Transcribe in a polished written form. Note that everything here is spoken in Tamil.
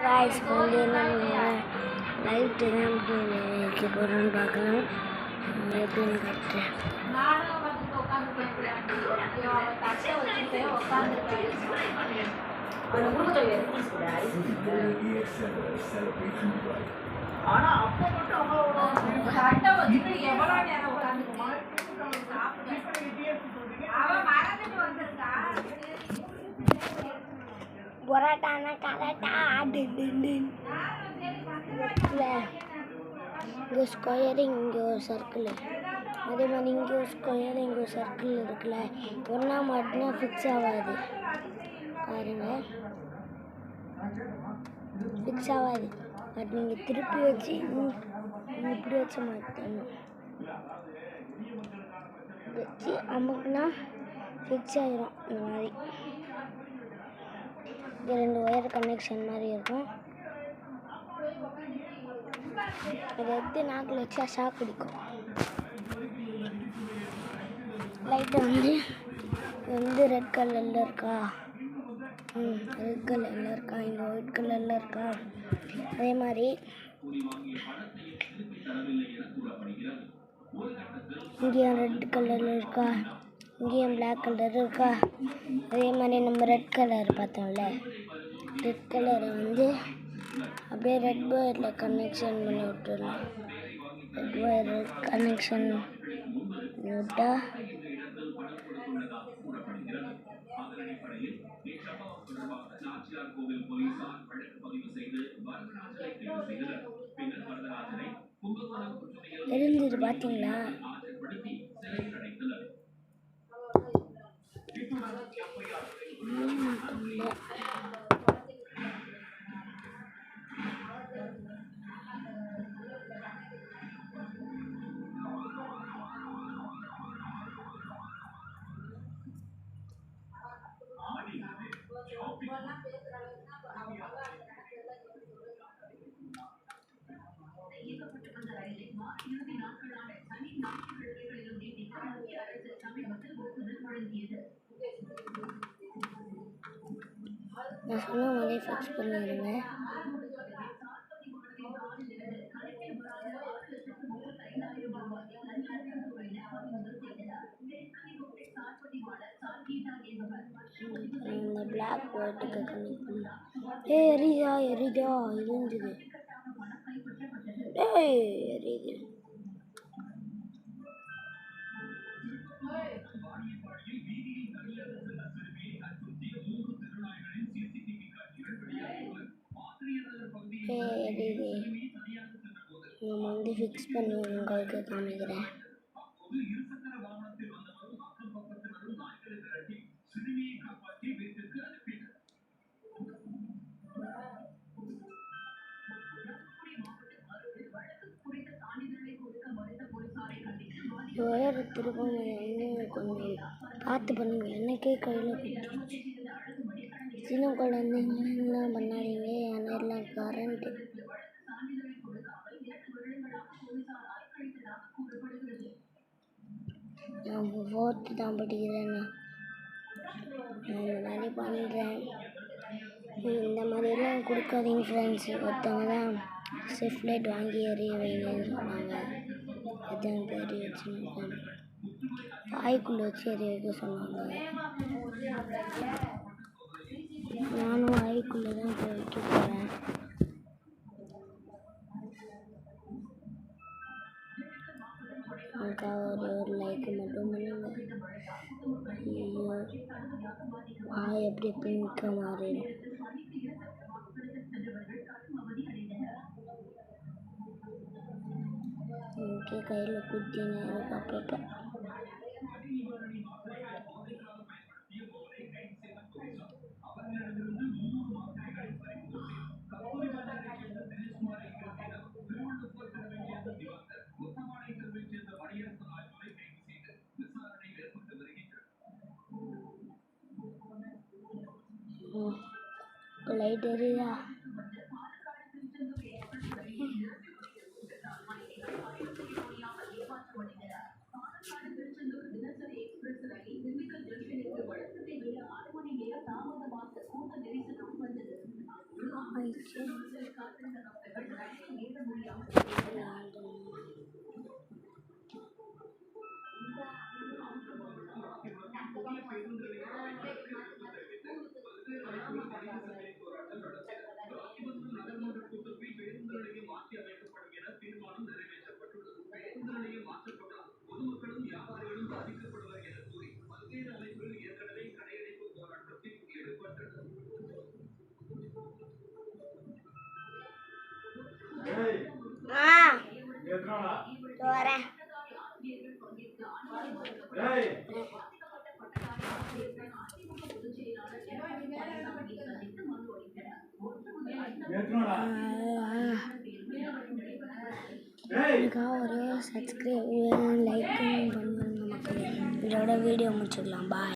गाइस வந்து நம்ம லைட் தான் வைக்க போறோம்னு பார்க்கலாம். எப்படின்னு காட்டுறேன். நானும் வந்து உட்கார்ந்துட்டேன். ஐயோ அவன் தட்டை வச்சுட்டு உட்கார்ந்துட்டேன். அவன் குடுக்கவே ஆனா அப்ப மட்டும் அவன் தட்டை வச்சுட்டு எவ்வளவு நேரம் உட்கார்ந்துக்குமா? அவன் மறந்துட்டு வந்திருக்கான். பொராட்டானா கரெக்டா இங்கே ஸ்கொயரு இங்கே ஒரு சர்க்கிள், அதே மாதிரி இங்கே ஒரு ஸ்கொயரு இங்கே ஒரு சர்க்கிள் இருக்குல்ல, ஒன்றா மாட்டினா ஃபிக்ஸ் ஆகாது. பாருங்கள், ஃபிக்ஸ் ஆகாது. அது நீங்கள் திருப்பி வச்சு இப்படி வச்சு மாற்றணும். வச்சு அமுக்குனா ஃபிக்ஸ் ஆகிரும். இந்த மாதிரி இது 2 ஒயர் கனெக்ஷன் மாதிரி இருக்கும். அதை எடுத்து நாக்கில் வச்சா ஷாக் அடிக்கும். லைட்டை வந்து ரெட் கலரில் இருக்கா, ரெட் கலரில் இருக்கா, இங்கே ஒயிட் கலரில் இருக்கா, அதே மாதிரி இங்கேயும் ரெட் கலரில் இருக்கா, இங்கேயும் பிளாக் கலர் இருக்கா. அதே மாதிரி நம்ம ரெட் கலர் பார்த்தோம்ல, ரெட் கலரை வந்து அப்படியே ரெட் ஒயரில் கனெக்ஷன் பண்ணி விட்டுடலாம். ரெட் ஒயர் கனெக்ஷன் விட்டால் எரிஞ்சுது பார்த்தீங்களா? நான் சொன்ன மாதிரி ஃபிக்ஸ் பண்ணிடுங்க. இந்த பிளாக் ஒயிட்டுக்கு கனெக்ட் பண்ணி எரியுதா எரிஞ்சுது. எரியுது. எரியுது. நம்ம வந்து ஃபிக்ஸ் பண்ணி உங்களுக்கு காமிக்கிறேன். ஒயர் திருப்பம் கொஞ்சம் பார்த்து பண்ணுங்க. எனக்கே கையில் குத்திடுச்சு. சின்ன குழந்தைங்களாம் பண்ணாதீங்க, ஏன்னா எல்லாம் கரண்ட்டு. நான் 4th தான் படிக்கிறேன்னு நான் இந்த மாதிரி பண்ணுறேன். இந்த மாதிரியெல்லாம் கொடுக்காதீங்க ஃப்ரெண்ட்ஸ். ஒருத்தவங்க தான் செஃப் லைட் வாங்கி எறிய வைங்கன்னு சொன்னாங்க. அதான் எறிய வச்சுருக்கேன். வாய்க்குள்ளே வச்சு எறிய வைக்க சொன்னாங்க. நானும் வாய்க்குள்ளே தான் போய் வைக்க போகிறேன். அதுக்காக ஒரு லைக் மட்டும் பண்ணுங்க. ஐயோ, வாய் எப்படி பிங்காக மாறிடும். ஓகே, கையில் குத்தின்னு இருக்கு அப்பப்போ. லைட் எரியுதா? ஆயிடுச்சு. வரேன். எனக்காக ஒரு சப்ஸ்கிரைப் லைக்கும் பண்ணுங்க மக்களே. இதோட வீடியோ முடிச்சுக்கலாம். பாய்.